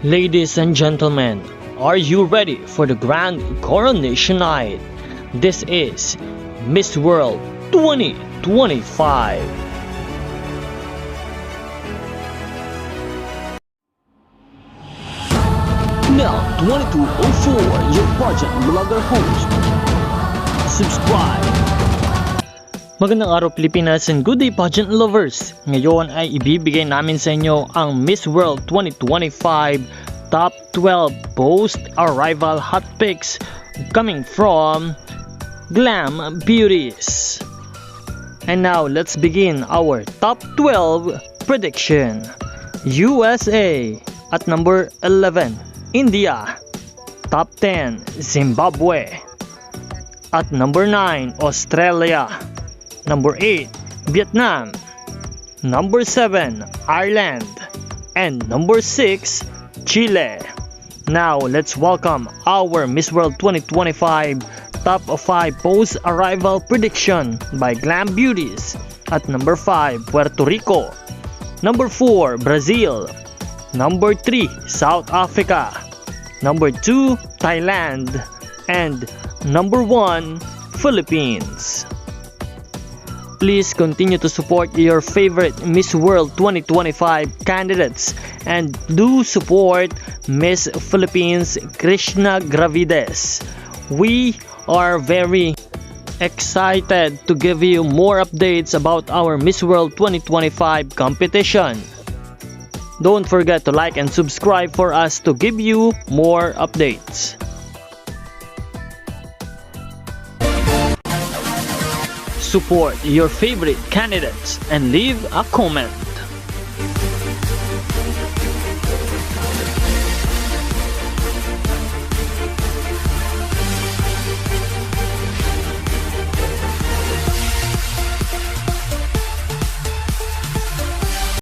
Ladies and gentlemen, are you ready for the grand coronation night? This is Miss World 2025. Now 2204, your pageant vlogger host. Subscribe! Magandang araw Pilipinas and good day pageant lovers! Ngayon ay ibibigay namin sa inyo ang Miss World 2025 Top 12 Post-Arrival Hot Picks coming from Glam Beauties. And now let's begin our Top 12 prediction. USA at number 11, India. Top 10, Zimbabwe. At number 9, Australia. Number 8, Vietnam. Number 7, Ireland. And number 6, Chile. Now, let's welcome our Miss World 2025 Top 5 Post-Arrival Prediction by Glam Beauties. At number 5, Puerto Rico. Number 4, Brazil. Number 3, South Africa. Number 2, Thailand. And number 1, Philippines. Please continue to support your favorite Miss World 2025 candidates and do support Miss Philippines Krishna Gravides. We are very excited to give you more updates about our Miss World 2025 competition. Don't forget to like and subscribe for us to give you more updates. Support your favorite candidates and leave a comment.